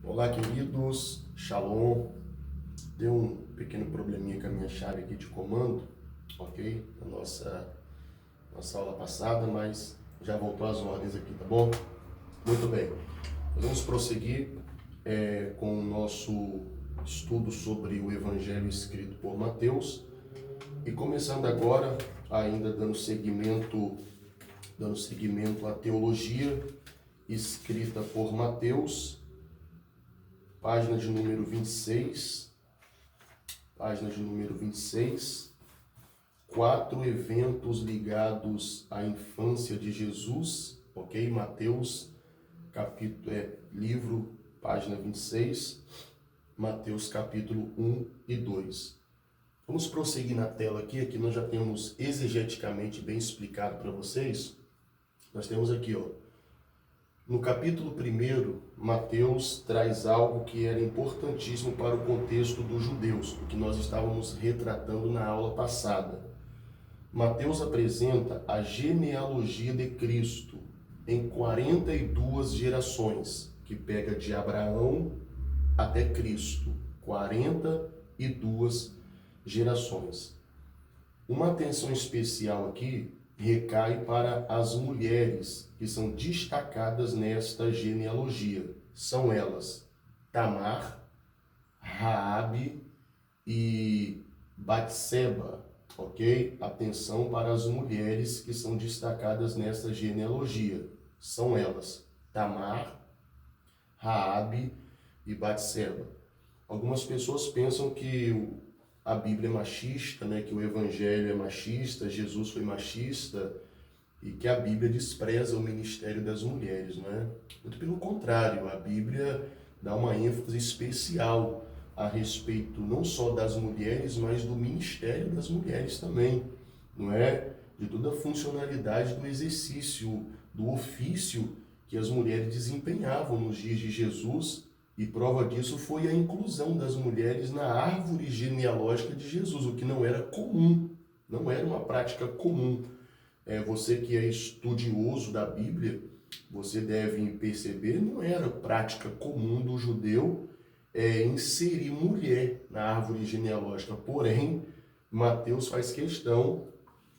Olá, queridos, Shalom. Deu um pequeno probleminha com a minha chave aqui de comando, ok? Na nossa aula passada, mas já voltou às ordens aqui, tá bom? Muito bem. Vamos prosseguir com o nosso estudo sobre o Evangelho escrito por Mateus. E começando agora, ainda dando seguimento à teologia escrita por Mateus, página de número 26, 4 eventos ligados à infância de Jesus, ok? Mateus, livro, página 26, Mateus capítulo 1 e 2. Vamos prosseguir na tela aqui nós já temos exegeticamente bem explicado para vocês. Nós temos aqui, no capítulo 1, Mateus traz algo que era importantíssimo para o contexto dos judeus, o que nós estávamos retratando na aula passada. Mateus apresenta a genealogia de Cristo em 42 gerações, que pega de Abraão até Cristo, 42 gerações. Uma atenção especial aqui recai para as mulheres que são destacadas nesta genealogia. São elas Tamar, Raabe e Batseba, ok? Atenção para as mulheres que são destacadas nesta genealogia. São elas Tamar, Raabe e Batseba. Algumas pessoas pensam que a Bíblia é machista, né? Que o Evangelho é machista, Jesus foi machista e que a Bíblia despreza o ministério das mulheres, né? Muito pelo contrário, a Bíblia dá uma ênfase especial a respeito não só das mulheres, mas do ministério das mulheres também, não é? De toda a funcionalidade do exercício, do ofício que as mulheres desempenhavam nos dias de Jesus. E prova disso foi a inclusão das mulheres na árvore genealógica de Jesus, o que não era comum, não era uma prática comum. Você que é estudioso da Bíblia, você deve perceber, não era prática comum do judeu inserir mulher na árvore genealógica. Porém, Mateus faz questão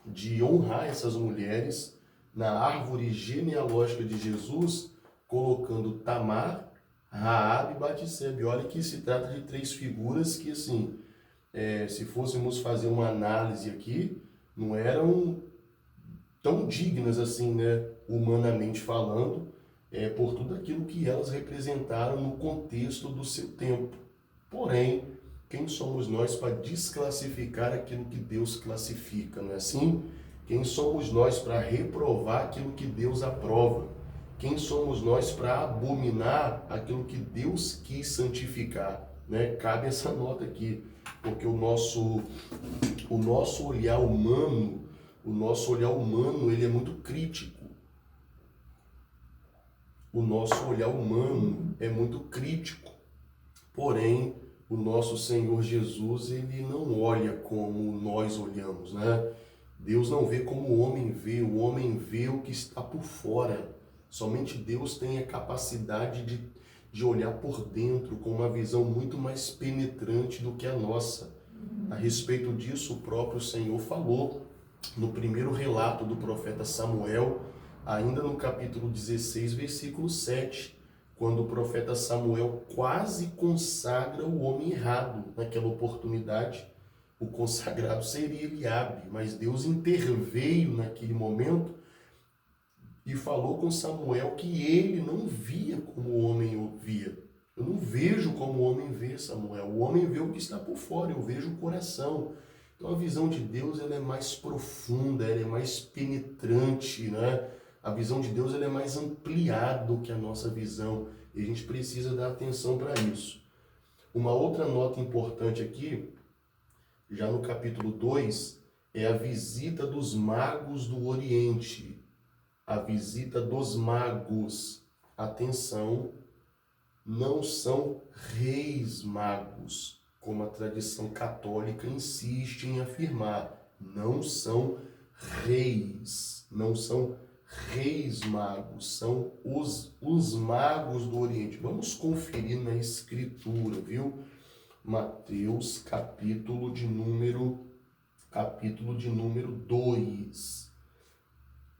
de honrar essas mulheres na árvore genealógica de Jesus, colocando Tamar, Raabe e Batseba. Olha que se trata de 3 figuras que, assim, se fôssemos fazer uma análise aqui, não eram tão dignas assim, né, humanamente falando, por tudo aquilo que elas representaram no contexto do seu tempo. Porém, quem somos nós para desclassificar aquilo que Deus classifica, não é assim? Quem somos nós para reprovar aquilo que Deus aprova? Quem somos nós para abominar aquilo que Deus quis santificar, né? Cabe essa nota aqui, porque o nosso olhar humano, ele é muito crítico. O nosso olhar humano é muito crítico. Porém, o nosso Senhor Jesus, ele não olha como nós olhamos, né? Deus não vê como o homem vê o que está por fora. Somente Deus tem a capacidade de olhar por dentro com uma visão muito mais penetrante do que a nossa. A respeito disso, o próprio Senhor falou no primeiro relato do profeta Samuel, ainda no capítulo 16, versículo 7, quando o profeta Samuel quase consagra o homem errado naquela oportunidade. O consagrado seria Eliabe, mas Deus interveio naquele momento e falou com Samuel que ele não via como o homem o via. Eu não vejo como o homem vê, Samuel. O homem vê o que está por fora, eu vejo o coração. Então a visão de Deus, ela é mais profunda, ela é mais penetrante, né? A visão de Deus, ela é mais ampliada do que a nossa visão. E a gente precisa dar atenção para isso. Uma outra nota importante aqui, já no capítulo 2, é a visita dos magos do Oriente. A visita dos magos. Atenção, não são reis magos, como a tradição católica insiste em afirmar. Não são reis, não são reis magos, são os magos do Oriente. Vamos conferir na Escritura, viu? Mateus, capítulo de número 2,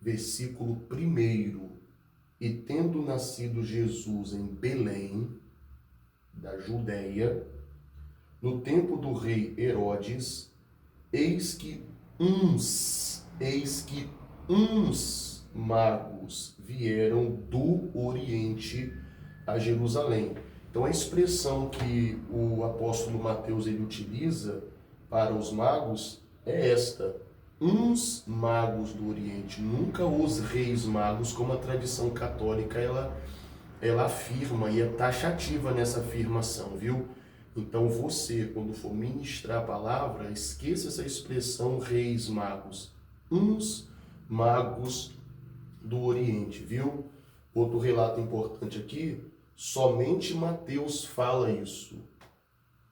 versículo 1. E tendo nascido Jesus em Belém, da Judéia, no tempo do rei Herodes, eis que uns magos vieram do Oriente a Jerusalém. Então a expressão que o apóstolo Mateus ele utiliza para os magos é esta: uns magos do Oriente, nunca os reis magos, como a tradição católica ela afirma e é taxativa nessa afirmação, viu? Então você, quando for ministrar a palavra, esqueça essa expressão reis magos, uns magos do Oriente, viu? Outro relato importante aqui, somente Mateus fala isso,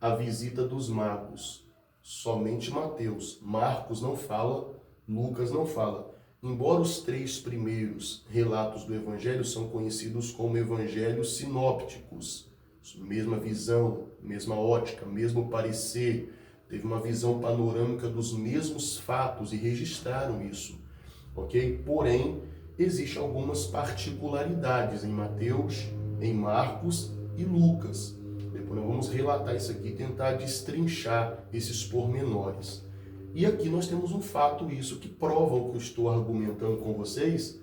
a visita dos magos. Somente Mateus. Marcos não fala, Lucas não fala. Embora os 3 primeiros relatos do Evangelho são conhecidos como evangelhos sinópticos, mesma visão, mesma ótica, mesmo parecer, teve uma visão panorâmica dos mesmos fatos e registraram isso, ok? Porém, existem algumas particularidades em Mateus, em Marcos e Lucas. Depois nós vamos relatar isso aqui, tentar destrinchar esses pormenores. E aqui nós temos um fato, isso que prova o que eu estou argumentando com vocês,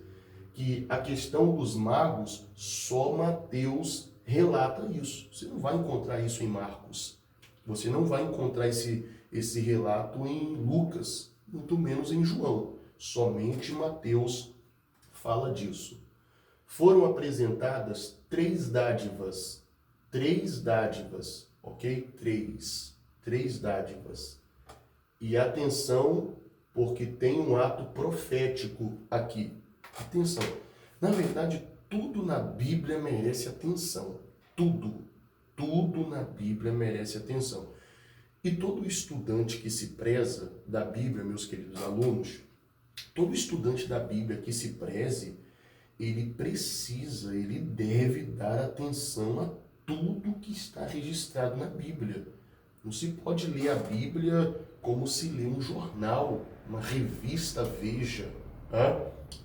que a questão dos magos, só Mateus relata isso. Você não vai encontrar isso em Marcos. Você não vai encontrar esse relato em Lucas, muito menos em João. Somente Mateus fala disso. Foram apresentadas 3 dádivas. 3 dádivas, ok? 3 dádivas. E atenção, porque tem um ato profético aqui. Atenção. Na verdade, tudo na Bíblia merece atenção. Tudo na Bíblia merece atenção. E todo estudante que se preza da Bíblia, meus queridos alunos, todo estudante da Bíblia que se preze, ele deve dar atenção a tudo que está registrado na Bíblia. Não se pode ler a Bíblia como se lê um jornal, uma revista Veja.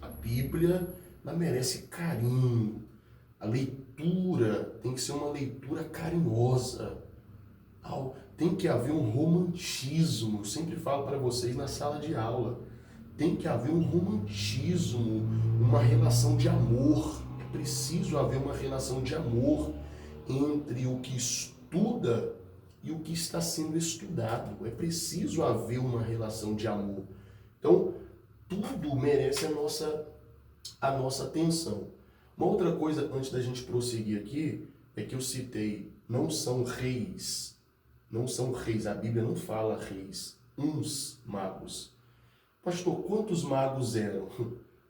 A Bíblia, ela merece carinho. A leitura tem que ser uma leitura carinhosa. Tem que haver um romantismo. Eu sempre falo para vocês na sala de aula. Tem que haver um romantismo, uma relação de amor. É preciso haver uma relação de amor entre o que estuda e o que está sendo estudado. É preciso haver uma relação de amor. Então, tudo merece a nossa atenção. Uma outra coisa, antes da gente prosseguir aqui, é que eu citei, não são reis. Não são reis, a Bíblia não fala reis. Uns magos. Pastor, quantos magos eram?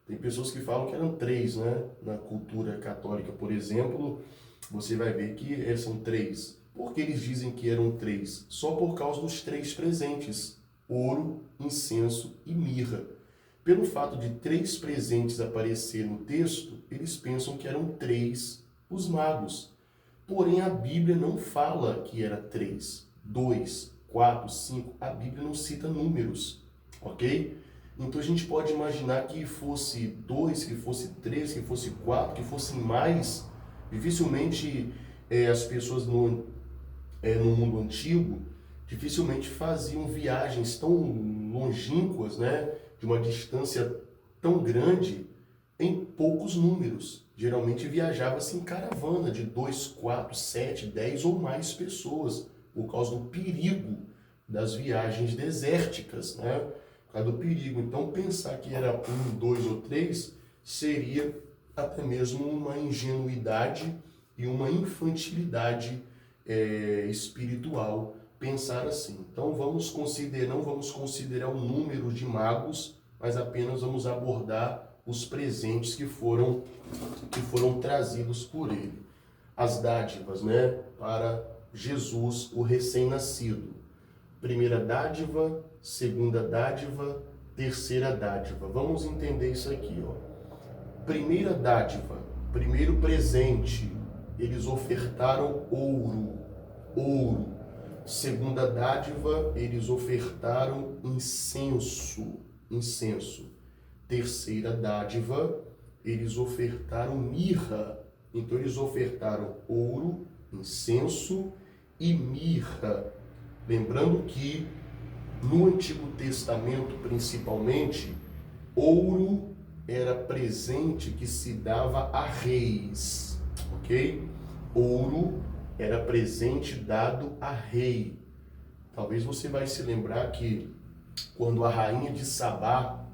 Tem pessoas que falam que eram 3, né? Na cultura católica, por exemplo, você vai ver que são 3. Por que eles dizem que eram 3? Só por causa dos 3 presentes: ouro, incenso e mirra. Pelo fato de 3 presentes aparecer no texto, eles pensam que eram 3 os magos. Porém, a Bíblia não fala que era 3, 2, 4, 5. A Bíblia não cita números, ok? Então a gente pode imaginar que fosse 2, que fosse 3, que fosse 4, que fossem mais. Dificilmente as pessoas no mundo antigo dificilmente faziam viagens tão longínquas, né, de uma distância tão grande em poucos números. Geralmente viajava-se em caravana de 2, 4, 7, 10 ou mais pessoas, por causa do perigo das viagens desérticas, né? Por causa do perigo. Então pensar que era 1, 2 ou 3 seria até mesmo uma ingenuidade e uma infantilidade espiritual pensar assim. Então não vamos considerar o número de magos, mas apenas vamos abordar os presentes que foram trazidos por ele. As dádivas, né, para Jesus, o recém-nascido. Primeira dádiva, segunda dádiva, terceira dádiva. Vamos entender isso aqui, ó. Primeira dádiva, primeiro presente, eles ofertaram ouro. Segunda dádiva, eles ofertaram incenso. Terceira dádiva, eles ofertaram mirra. Então eles ofertaram ouro, incenso e mirra. Lembrando que no Antigo Testamento, principalmente, ouro era presente que se dava a reis, ok? Ouro era presente dado a rei. Talvez você vai se lembrar que quando a rainha de Sabá,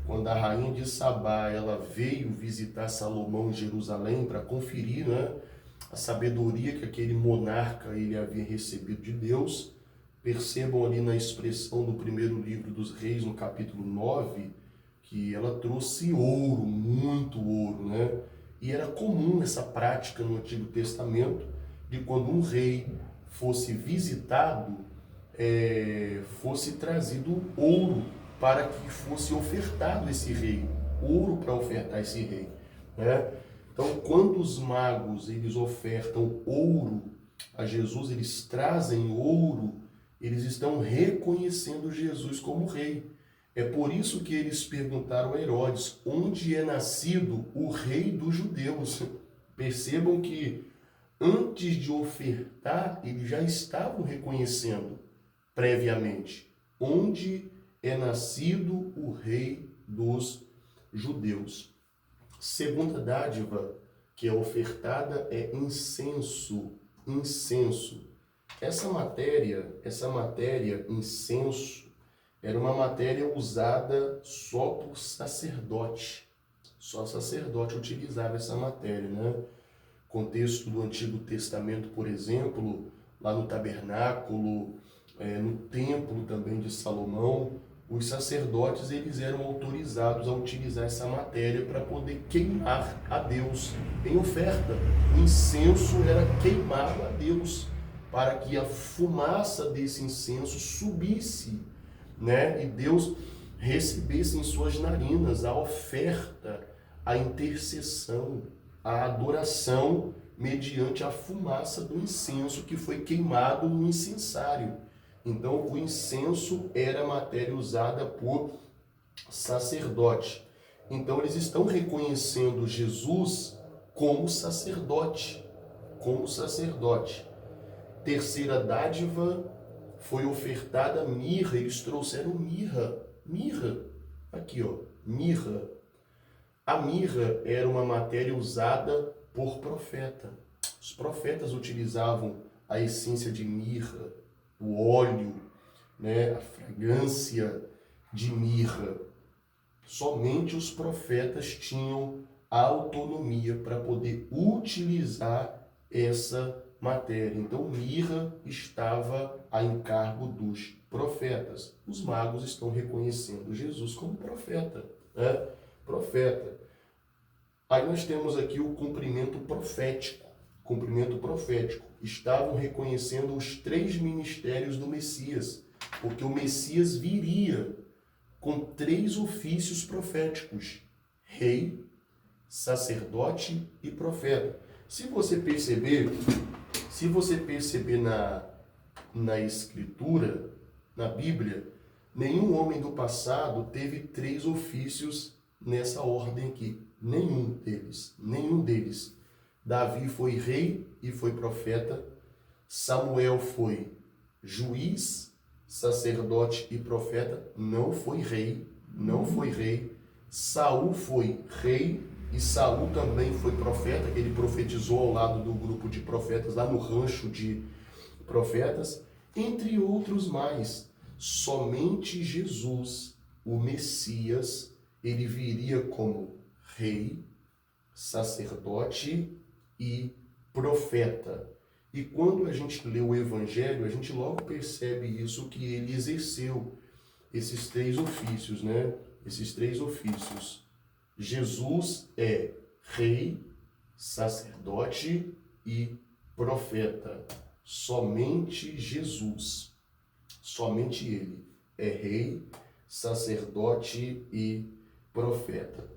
quando a rainha de Sabá, ela veio visitar Salomão em Jerusalém para conferir, a sabedoria que aquele monarca ele havia recebido de Deus. Percebam ali na expressão do primeiro livro dos Reis, no capítulo 9, que ela trouxe ouro, muito ouro, E era comum essa prática no Antigo Testamento, de quando um rei fosse visitado, fosse trazido ouro para que fosse ofertado esse rei, ouro para ofertar esse rei, Então, quando os magos eles ofertam ouro a Jesus, eles trazem ouro, eles estão reconhecendo Jesus como rei. É por isso que eles perguntaram a Herodes, onde é nascido o rei dos judeus? Percebam que antes de ofertar, eles já estavam reconhecendo previamente onde é nascido o rei dos judeus. Segunda dádiva que é ofertada é incenso. Essa matéria, incenso, era uma matéria usada só por sacerdote. Só sacerdote utilizava essa matéria, Contexto do Antigo Testamento, por exemplo, lá no tabernáculo, no templo também de Salomão, os sacerdotes eles eram autorizados a utilizar essa matéria para poder queimar a Deus em oferta. O incenso era queimado a Deus para que a fumaça desse incenso subisse, e Deus recebesse em suas narinas a oferta, a intercessão, a adoração mediante a fumaça do incenso que foi queimado no incensário. Então, o incenso era a matéria usada por sacerdote. Então, eles estão reconhecendo Jesus como sacerdote. Terceira dádiva foi ofertada mirra. Eles trouxeram mirra. Aqui, mirra. A mirra era uma matéria usada por profeta. Os profetas utilizavam a essência de mirra, o óleo, a fragrância de mirra. Somente os profetas tinham a autonomia para poder utilizar essa matéria. Então, mirra estava a encargo dos profetas. Os magos estão reconhecendo Jesus como profeta, Profeta. Aí nós temos aqui o cumprimento profético. Estavam reconhecendo os 3 ministérios do Messias, porque o Messias viria com 3 ofícios proféticos: rei, sacerdote e profeta. Se você perceber na Escritura, na Bíblia, nenhum homem do passado teve 3 ofícios nessa ordem aqui. Nenhum deles. Davi foi rei e foi profeta. Samuel foi juiz, sacerdote e profeta. Não foi rei. Saul foi rei e Saul também foi profeta. Ele profetizou ao lado do grupo de profetas, lá no rancho de profetas, entre outros mais. Somente Jesus, o Messias, ele viria como rei, sacerdote e profeta. E quando a gente lê o Evangelho, a gente logo percebe isso, que ele exerceu esses 3 ofícios, Esses 3 ofícios. Jesus é rei, sacerdote e profeta. Somente Jesus, somente ele é rei, sacerdote e profeta.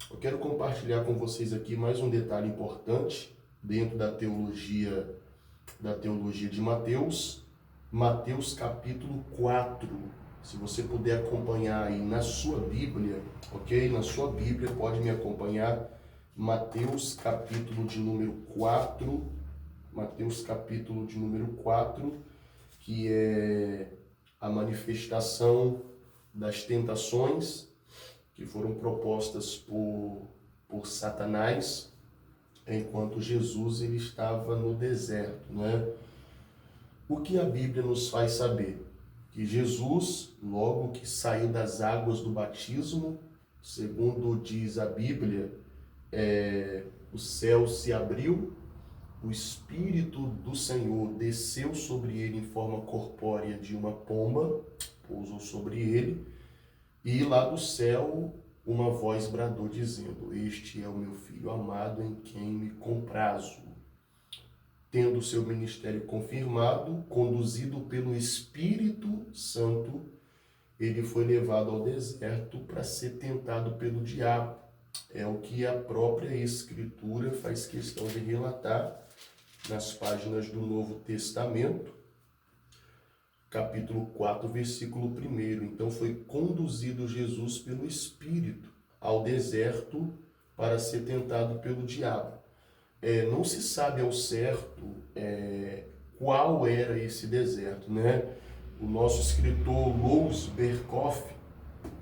Eu quero compartilhar com vocês aqui mais um detalhe importante dentro da teologia de Mateus, Mateus capítulo 4. Se você puder acompanhar aí na sua Bíblia, ok? Na sua Bíblia, pode me acompanhar. Mateus capítulo de número 4. Mateus capítulo de número 4, que é a manifestação das tentações que foram propostas por Satanás enquanto Jesus ele estava no deserto, né? O que a Bíblia nos faz saber? Que Jesus, logo que saiu das águas do batismo, segundo diz a Bíblia, o céu se abriu, o Espírito do Senhor desceu sobre ele em forma corpórea de uma pomba, pousou sobre ele, e lá do céu uma voz bradou dizendo: Este é o meu Filho amado em quem me comprazo. Tendo seu ministério confirmado, conduzido pelo Espírito Santo, ele foi levado ao deserto para ser tentado pelo diabo. É o que a própria Escritura faz questão de relatar nas páginas do Novo Testamento, capítulo 4, versículo 1. Então foi conduzido Jesus pelo Espírito ao deserto para ser tentado pelo diabo. Não se sabe ao certo qual era esse deserto, né? O nosso escritor Louis Berkhoff,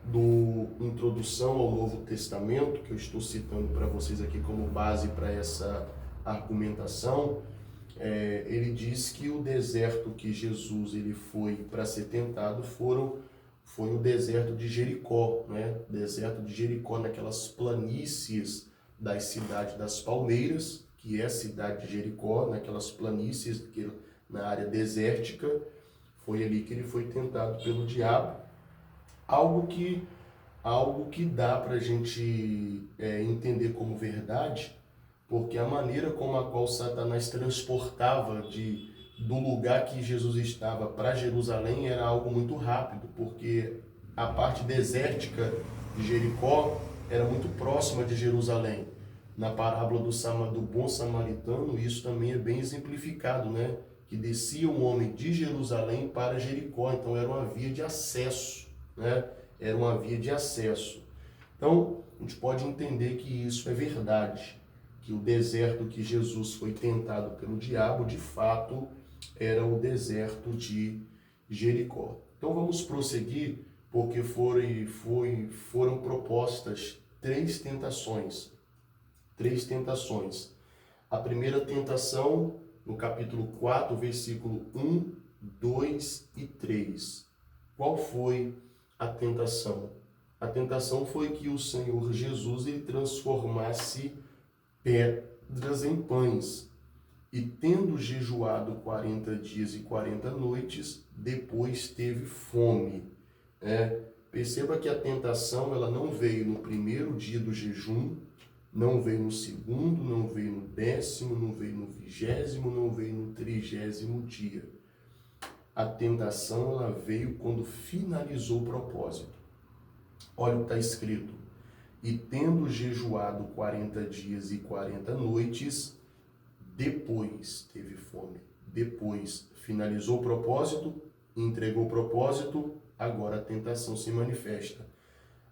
do Introdução ao Novo Testamento, que eu estou citando para vocês aqui como base para essa argumentação, ele diz que o deserto que Jesus ele foi para ser tentado foi o deserto de Jericó, né? Deserto de Jericó, naquelas planícies das cidades das Palmeiras, que é a cidade de Jericó, naquelas planícies na área desértica, foi ali que ele foi tentado pelo diabo. Algo que dá para a gente entender como verdade, porque a maneira como a qual Satanás transportava do lugar que Jesus estava para Jerusalém era algo muito rápido, porque a parte desértica de Jericó era muito próxima de Jerusalém. Na parábola do bom samaritano, isso também é bem exemplificado, né? Que descia um homem de Jerusalém para Jericó, então era uma via de acesso, né? Era uma via de acesso. Então, a gente pode entender que isso é verdade, que o deserto que Jesus foi tentado pelo diabo, de fato, era o deserto de Jericó. Então vamos prosseguir, porque foram propostas três tentações. A primeira tentação, no capítulo 4, versículo 1, 2 e 3. Qual foi a tentação? A tentação foi que o Senhor Jesus ele transformasse pedras em pães. E tendo jejuado 40 dias e 40 noites, depois teve fome. Perceba que a tentação ela não veio no primeiro dia do jejum, não veio no segundo, não veio no 10º, não veio no 20º, não veio no 30º dia. A tentação ela veio quando finalizou o propósito. Olha o que está escrito: e tendo jejuado 40 dias e 40 noites, depois teve fome. Depois finalizou o propósito, entregou o propósito, agora a tentação se manifesta.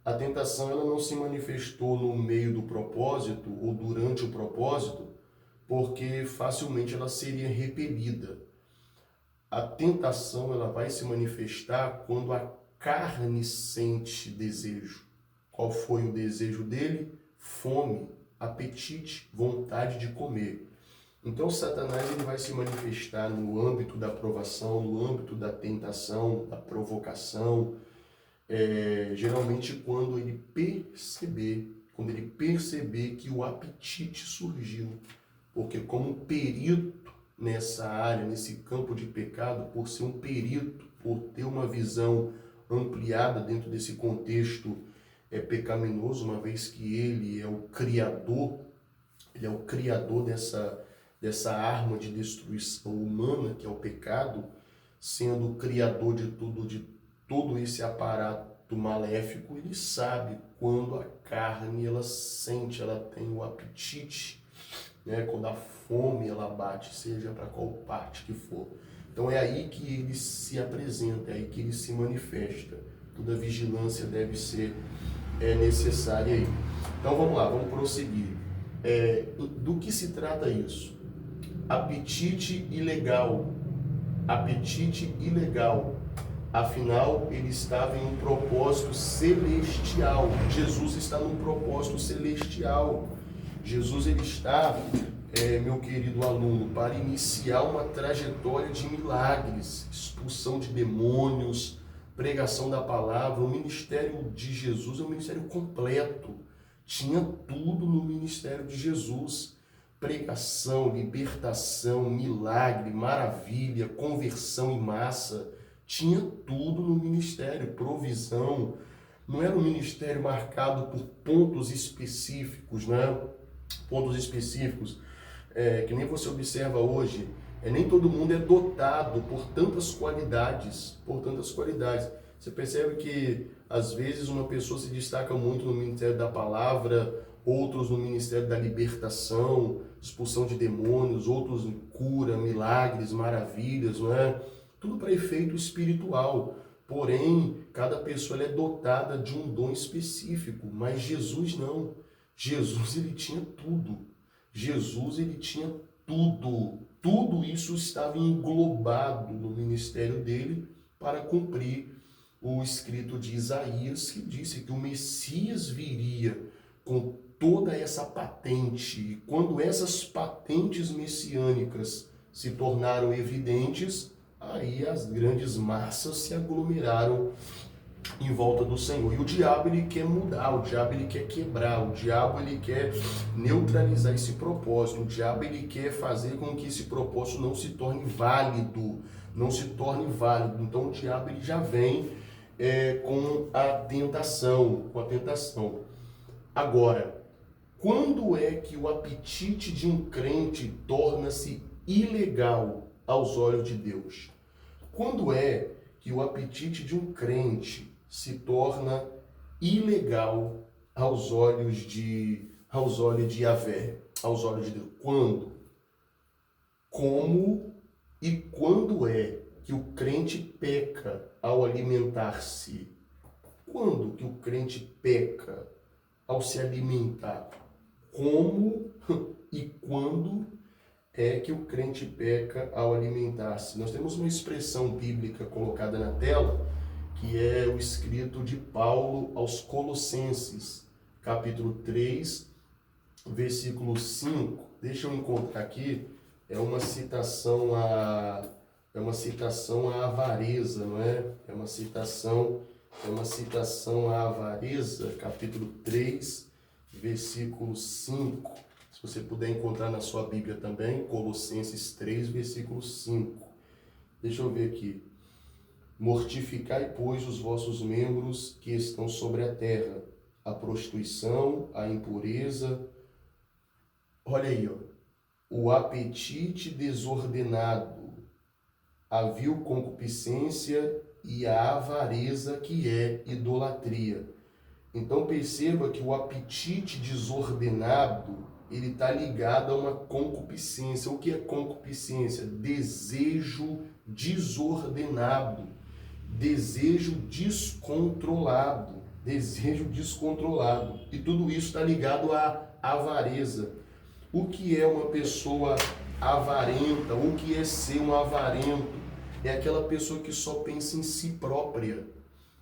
A tentação ela não se manifestou no meio do propósito ou durante o propósito, porque facilmente ela seria repelida. A tentação ela vai se manifestar quando a carne sente desejo. Qual foi o desejo dele? Fome, apetite, vontade de comer. Então Satanás ele vai se manifestar no âmbito da provação, no âmbito da tentação, da provocação, geralmente quando ele perceber que o apetite surgiu, porque como perito nessa área, nesse campo de pecado, por ser um perito, por ter uma visão ampliada dentro desse contexto pecaminoso, uma vez que ele é o criador dessa arma de destruição humana, que é o pecado, sendo o criador de todo esse aparato do maléfico, ele sabe quando a carne ela sente, ela tem o apetite, né? Quando a fome ela bate, seja para qual parte que for. Então é aí que ele se apresenta, é aí que ele se manifesta. Toda vigilância deve ser necessária aí. Então vamos lá, vamos prosseguir. Do que se trata isso? Apetite ilegal. Apetite ilegal. Afinal, ele estava em um propósito celestial. Jesus está num propósito celestial. Jesus ele está, meu querido aluno, para iniciar uma trajetória de milagres, expulsão de demônios, pregação da palavra. O ministério de Jesus é um ministério completo. Tinha tudo no ministério de Jesus. Pregação, libertação, milagre, maravilha, conversão em massa. Tinha tudo no ministério, provisão. Não era um ministério marcado por pontos específicos, né? Pontos específicos, que nem você observa hoje. Nem todo mundo é dotado por tantas qualidades, Você percebe que, às vezes, uma pessoa se destaca muito no ministério da palavra, outros no ministério da libertação, expulsão de demônios, outros em cura, milagres, maravilhas, não é? Tudo para efeito espiritual. Porém, cada pessoa é dotada de um dom específico, mas Jesus não. Jesus, ele tinha tudo. Jesus, ele tinha tudo. Tudo isso estava englobado no ministério dele para cumprir o escrito de Isaías, que disse que o Messias viria com toda essa patente. E quando essas patentes messiânicas se tornaram evidentes, aí as grandes massas se aglomeraram em volta do Senhor. E o diabo ele quer mudar, o diabo ele quer quebrar, o diabo ele quer neutralizar esse propósito, o diabo ele quer fazer com que esse propósito não se torne válido, Então o diabo ele já vem com a tentação, Agora, quando é que o apetite de um crente torna-se ilegal aos olhos de Deus? Quando é que o apetite de um crente se torna ilegal aos olhos de Yahvé, aos olhos de Deus? Quando? Como e quando é que o crente peca ao alimentar-se? Quando que o crente peca ao se alimentar? Como e quando é que o crente peca ao alimentar-se? Nós temos uma expressão bíblica colocada na tela, que é o escrito de Paulo aos Colossenses, capítulo 3, versículo 5. Deixa eu encontrar aqui, é uma citação à avareza, não é? É uma citação à avareza, capítulo 3, versículo 5. Se você puder encontrar na sua Bíblia também, Colossenses 3, versículo 5. Deixa eu ver aqui. Mortificai, pois, os vossos membros que estão sobre a terra, a prostituição, a impureza. Olha aí, ó. O apetite desordenado, a vil concupiscência e a avareza, que é idolatria. Então perceba que o apetite desordenado, ele está ligado a uma concupiscência. O que é concupiscência? Desejo desordenado, desejo descontrolado. E tudo isso está ligado à avareza. O que é uma pessoa avarenta? O que é ser um avarento? É aquela pessoa que só pensa em si própria.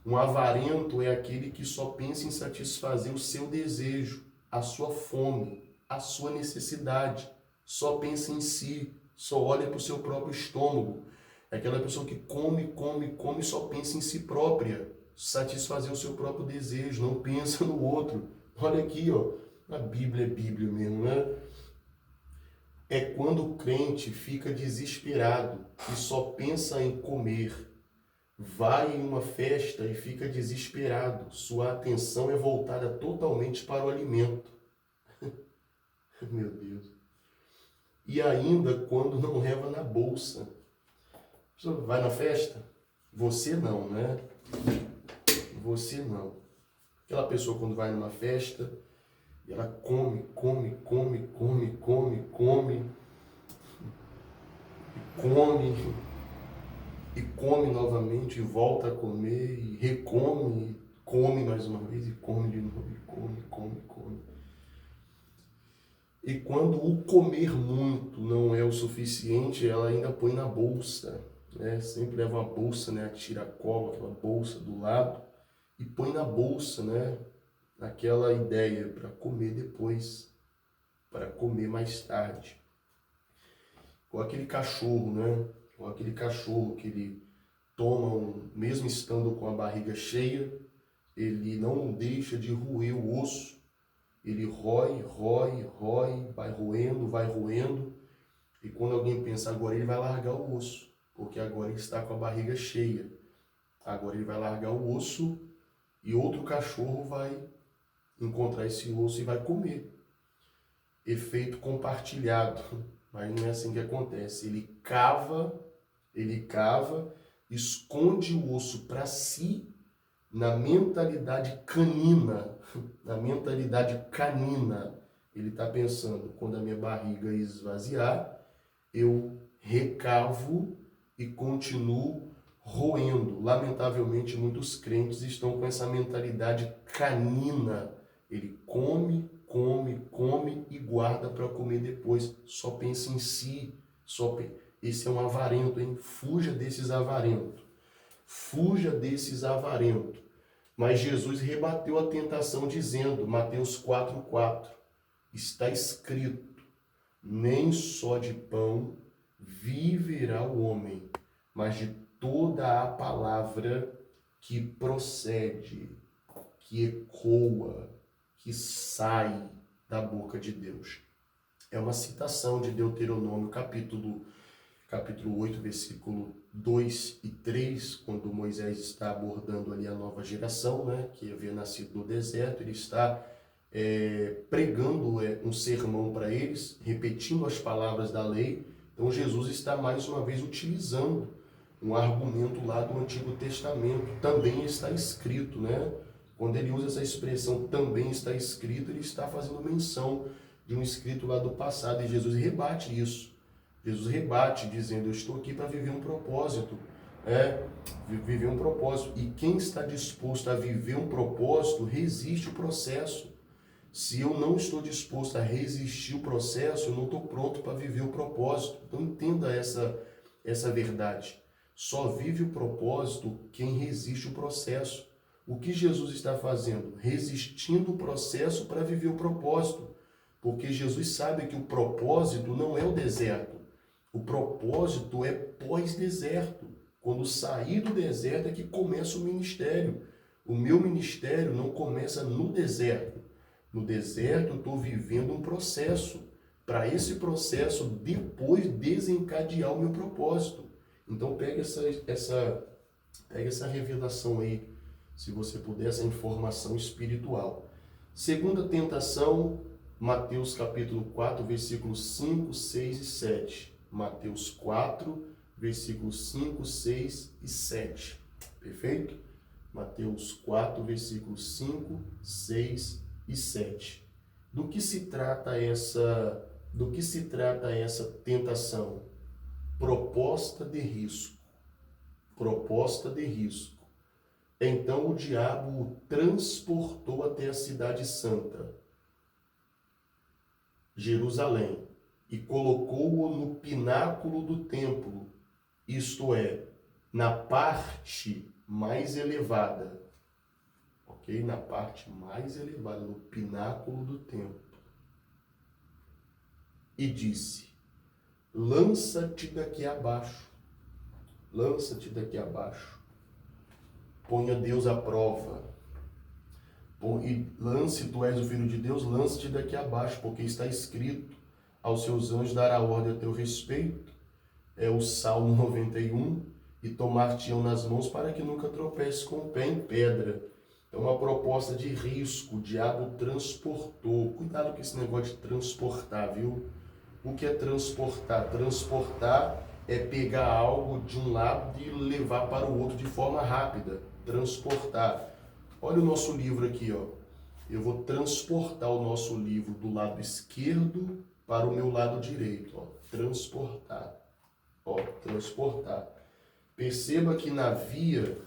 Um avarento é aquele que só pensa em satisfazer o seu desejo, a sua fome, a sua necessidade. Só pensa em si, só olha para o seu próprio estômago. É aquela pessoa que come e só pensa em si própria, satisfazer o seu próprio desejo, não pensa no outro. Olha aqui, ó, a Bíblia é Bíblia mesmo, né? É quando o crente fica desesperado e só pensa em comer. Vai em uma festa e fica desesperado. Sua atenção é voltada totalmente para o alimento. Meu Deus. E ainda quando não leva na bolsa. Vai na festa? Você não, né? você não. Aquela pessoa quando vai numa festa, e ela come, e come novamente, e volta a comer, e recome, e come mais uma vez, e come de novo, e come. E quando o comer muito não é o suficiente, ela ainda põe na bolsa, né? Sempre leva uma bolsa, né? A tiracola, aquela bolsa do lado, e põe na bolsa, né? Aquela ideia para comer depois, para comer mais tarde. Ou aquele cachorro, né? Ou aquele cachorro que ele toma, mesmo estando com a barriga cheia, ele não deixa de roer o osso. Ele rói, vai roendo, e quando alguém pensa agora ele vai largar o osso, porque agora ele está com a barriga cheia. Agora ele vai largar o osso e outro cachorro vai encontrar esse osso e vai comer. Efeito compartilhado, mas não é assim que acontece. Ele cava, esconde o osso para si, na mentalidade canina, ele está pensando, quando a minha barriga esvaziar, eu recavo e continuo roendo. Lamentavelmente, muitos crentes estão com essa mentalidade canina. Ele come e guarda para comer depois. Só pensa em si. Esse é um avarento, hein? Fuja desses avarentos. Mas Jesus rebateu a tentação dizendo, Mateus 4,4, está escrito, nem só de pão viverá o homem, mas de toda a palavra que procede, que ecoa, que sai da boca de Deus. É uma citação de Deuteronômio, capítulo 8, versículo 2 e 3, quando Moisés está abordando ali a nova geração, né, que havia nascido no deserto. Ele está pregando um sermão para eles, repetindo as palavras da lei. Então Jesus está mais uma vez utilizando um argumento lá do Antigo Testamento. Também está escrito, né? Quando ele usa essa expressão, também está escrito, ele está fazendo menção de um escrito lá do passado, e Jesus rebate isso. Jesus rebate, dizendo, eu estou aqui para viver um propósito. Viver um propósito. E quem está disposto a viver um propósito, resiste o processo. Se eu não estou disposto a resistir o processo, eu não estou pronto para viver o propósito. Então entenda essa verdade. Só vive o propósito quem resiste o processo. O que Jesus está fazendo? Resistindo o processo para viver o propósito. Porque Jesus sabe que o propósito não é o deserto. O propósito é pós-deserto. Quando sair do deserto é que começa o ministério. O meu ministério não começa no deserto. No deserto eu estou vivendo um processo. Para esse processo depois desencadear o meu propósito. Então pega essa revelação aí, se você puder, essa informação espiritual. Segunda tentação, Mateus capítulo 4, versículos 5, 6 e 7. Mateus 4, versículos 5, 6 e 7. Perfeito? Mateus 4, versículos 5, 6 e 7. Do que se trata essa tentação? Proposta de risco. Então o diabo o transportou até a cidade santa, Jerusalém, e colocou-o no pináculo do templo, isto é, na parte mais elevada, ok? Na parte mais elevada, no pináculo do templo. E disse, lança-te daqui abaixo, ponha Deus à prova. E lance, tu és o Filho de Deus, lance-te daqui abaixo, porque está escrito, aos seus anjos dará ordem a teu respeito. É o Salmo 91, e tomar-te-ão nas mãos para que nunca tropeces com o pé em pedra. É uma proposta de risco, o diabo transportou. Cuidado com esse negócio de transportar, viu? O que é transportar? Transportar é pegar algo de um lado e levar para o outro de forma rápida. Transportar. Olha o nosso livro aqui, ó. Eu vou transportar o nosso livro do lado esquerdo para o meu lado direito, ó. Transportar. Ó, transportar. Perceba que na via,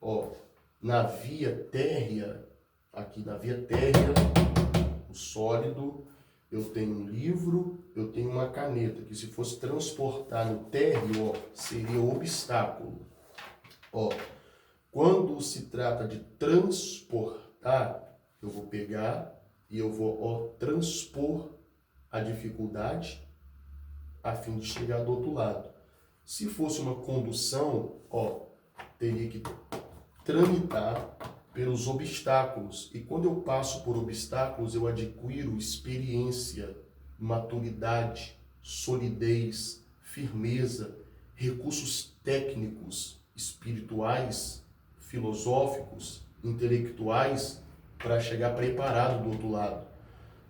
ó, na via térrea, aqui na via térrea, o sólido, eu tenho um livro, eu tenho uma caneta, que se fosse transportar no térreo, ó, seria obstáculo. Ó, quando se trata de transportar, eu vou pegar e eu vou, ó, transpor a dificuldade a fim de chegar do outro lado. Se fosse uma condução, ó, teria que tramitar pelos obstáculos. E quando eu passo por obstáculos, eu adquiro experiência, maturidade, solidez, firmeza, recursos técnicos, espirituais, filosóficos, intelectuais, para chegar preparado do outro lado.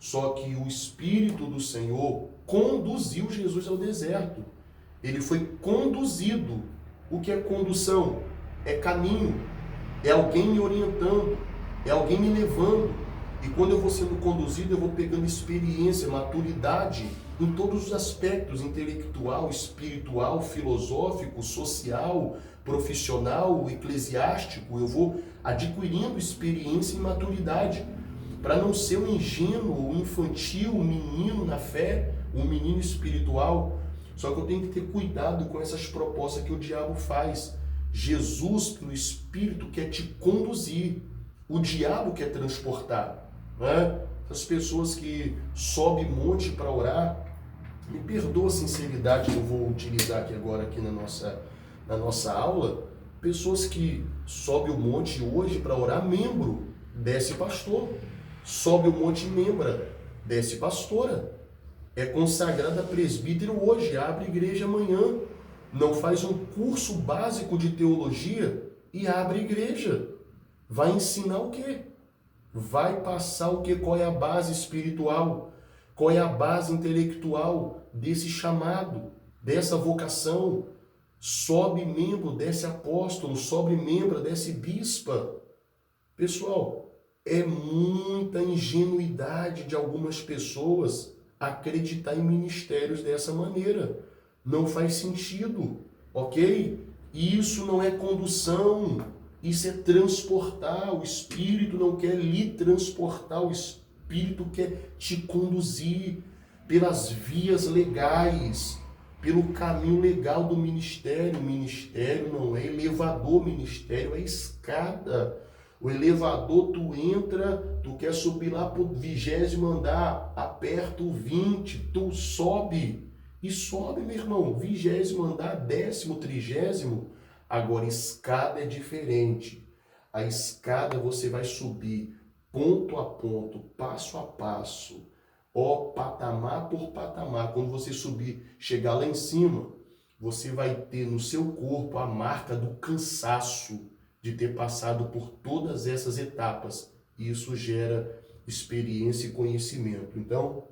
Só que o Espírito do Senhor conduziu Jesus ao deserto. Ele foi conduzido. O que é condução? É caminho. É alguém me orientando. É alguém me levando. E quando eu vou sendo conduzido, eu vou pegando experiência, maturidade em todos os aspectos, intelectual, espiritual, filosófico, social, profissional, eclesiástico. Eu vou adquirindo experiência e maturidade para não ser um ingênuo, um infantil, um menino na fé, um menino espiritual. Só que eu tenho que ter cuidado com essas propostas que o diabo faz. Jesus, pelo Espírito, quer te conduzir. O diabo quer transportar. Né? As pessoas que sobem monte para orar, me perdoa a sinceridade que eu vou utilizar aqui agora aqui na nossa aula. Pessoas que sobem o monte hoje para orar, membro, desce pastor. Sobe o monte, membra, desce pastora. É consagrada presbítero hoje, abre igreja amanhã. Não faz um curso básico de teologia e abre igreja. Vai ensinar o quê? Vai passar o quê? Qual é a base espiritual? Qual é a base intelectual desse chamado, dessa vocação? Sobe membro, desce apóstolo, sobe membro, desce bispa. Pessoal, é muita ingenuidade de algumas pessoas acreditar em ministérios dessa maneira. Não faz sentido, ok? Isso não é condução, isso é transportar. O Espírito não quer lhe transportar, o Espírito quer te conduzir pelas vias legais, pelo caminho legal do ministério. O ministério não é elevador, ministério é escada. O elevador, tu entra, tu quer subir lá pro 20º andar, aperta o 20, tu sobe. E sobe, meu irmão, 20º andar, 10º, 30º. Agora, escada é diferente. A escada você vai subir ponto a ponto, passo a passo, ó, patamar por patamar. Quando você subir, chegar lá em cima, você vai ter no seu corpo a marca do cansaço de ter passado por todas essas etapas. E isso gera experiência e conhecimento. Então,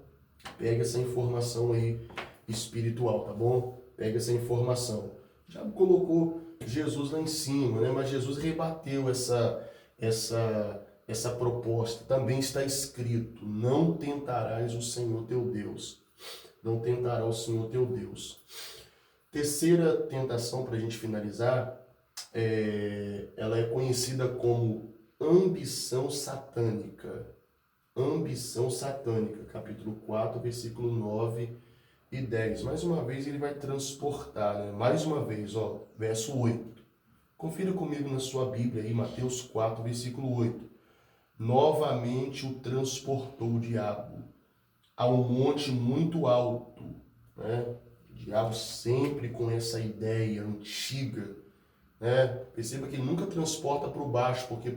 pega essa informação aí espiritual, tá bom? Pega essa informação. Já colocou Jesus lá em cima, né? Mas Jesus rebateu essa proposta. Também está escrito: não tentarás o Senhor teu Deus. Não tentará o Senhor teu Deus. Terceira tentação, para a gente finalizar, ela é conhecida como ambição satânica. Ambição satânica, capítulo 4, versículo 9 e 10. Mais uma vez ele vai transportar, né? Mais uma vez, ó, verso 8. Confira comigo na sua Bíblia aí, Mateus 4, versículo 8. Novamente o transportou o diabo a um monte muito alto, né? O diabo sempre com essa ideia antiga, né? Perceba que ele nunca transporta para o baixo, porque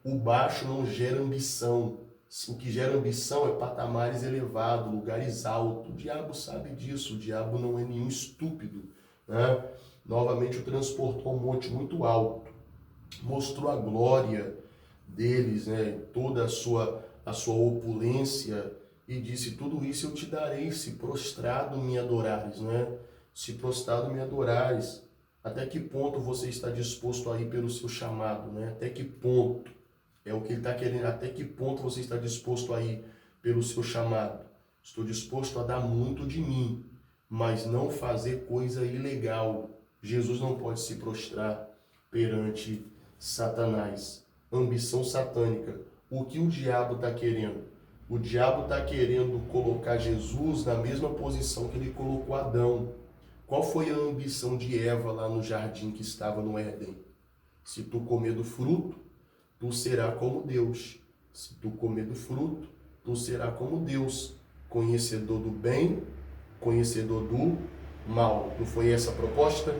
o baixo não gera ambição. O que gera ambição é patamares elevados, lugares altos. O diabo sabe disso, o diabo não é nenhum estúpido, né? Novamente o transportou a um monte muito alto, mostrou a glória deles, né? Toda a sua opulência, e disse: tudo isso eu te darei, se prostrado me adorares, né? Se prostrado me adorares. Até que ponto você está disposto a ir pelo seu chamado, né? Até que ponto? É o que ele está querendo. Até que ponto você está disposto a ir pelo seu chamado? Estou disposto a dar muito de mim, mas não fazer coisa ilegal. Jesus não pode se prostrar perante Satanás. Ambição satânica. O que o diabo está querendo? O diabo está querendo colocar Jesus na mesma posição que ele colocou Adão. Qual foi a ambição de Eva lá no jardim que estava no Éden? Se tu comer do fruto, tu serás como Deus. Se tu comer do fruto, tu serás como Deus, conhecedor do bem, conhecedor do mal. Não foi essa a proposta?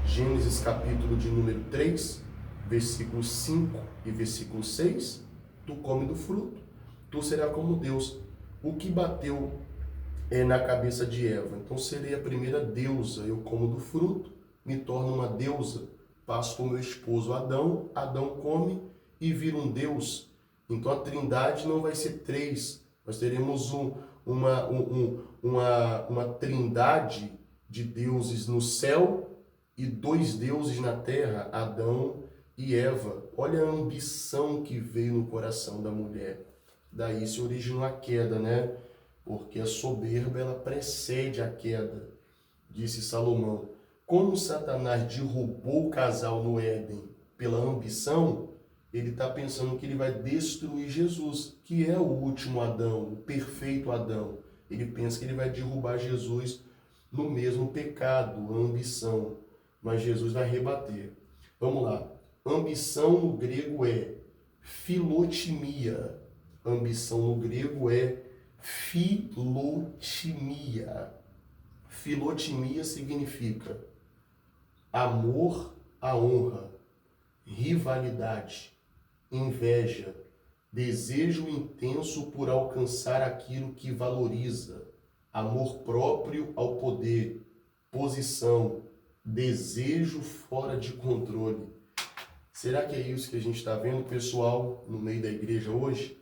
Gênesis capítulo de número 3, versículos 5 e versículo 6. Tu come do fruto, tu serás como Deus. O que bateu na cabeça de Eva? Então serei a primeira deusa, eu como do fruto, me torno uma deusa, passo para o meu esposo Adão, Adão come e vira um Deus. Então a trindade não vai ser três, nós teremos uma trindade de deuses no céu e dois deuses na terra, Adão e Eva. Olha a ambição que veio no coração da mulher. Daí se originou a queda, né? Porque a soberba, ela precede a queda, disse Salomão. Como Satanás derrubou o casal no Éden pela ambição, ele está pensando que ele vai destruir Jesus, que é o último Adão, o perfeito Adão. Ele pensa que ele vai derrubar Jesus no mesmo pecado, a ambição. Mas Jesus vai rebater. Vamos lá. Ambição no grego é filotimia. Ambição no grego é filotimia. Filotimia significa amor à honra, rivalidade, inveja, desejo intenso por alcançar aquilo que valoriza, amor próprio ao poder, posição, desejo fora de controle. Será que é isso que a gente está vendo, pessoal, no meio da igreja hoje?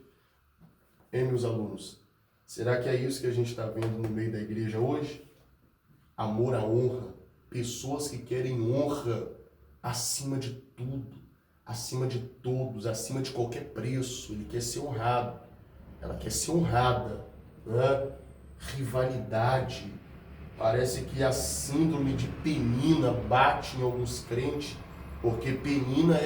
Meus alunos, será que é isso que a gente está vendo no meio da igreja hoje? Amor à honra, pessoas que querem honra acima de tudo, acima de todos, acima de qualquer preço. Ele quer ser honrado, ela quer ser honrada, né? Rivalidade, parece que a síndrome de Penina bate em alguns crentes, porque Penina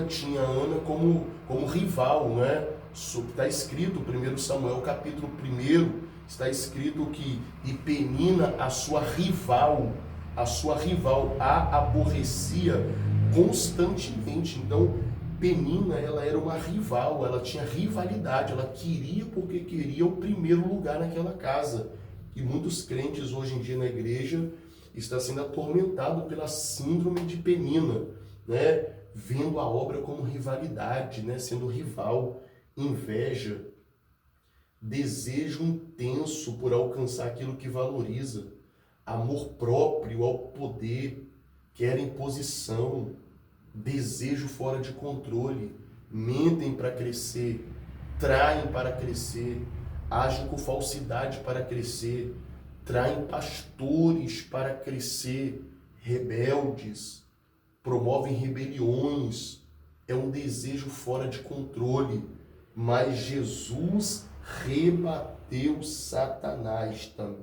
tinha Ana como rival, né? Está escrito, 1 Samuel capítulo 1, está escrito que e Penina, a sua rival, a aborrecia constantemente. Então, Penina, ela era uma rival, ela tinha rivalidade, ela queria porque queria o primeiro lugar naquela casa. E muitos crentes hoje em dia na igreja estão sendo atormentados pela síndrome de Penina, né? Vendo a obra como rivalidade, né? Sendo rival, inveja, desejo intenso por alcançar aquilo que valoriza, amor próprio ao poder, querem posição, desejo fora de controle, mentem para crescer, traem para crescer, agem com falsidade para crescer, traem pastores para crescer, rebeldes, promovem rebeliões, é um desejo fora de controle. Mas Jesus rebateu Satanás também.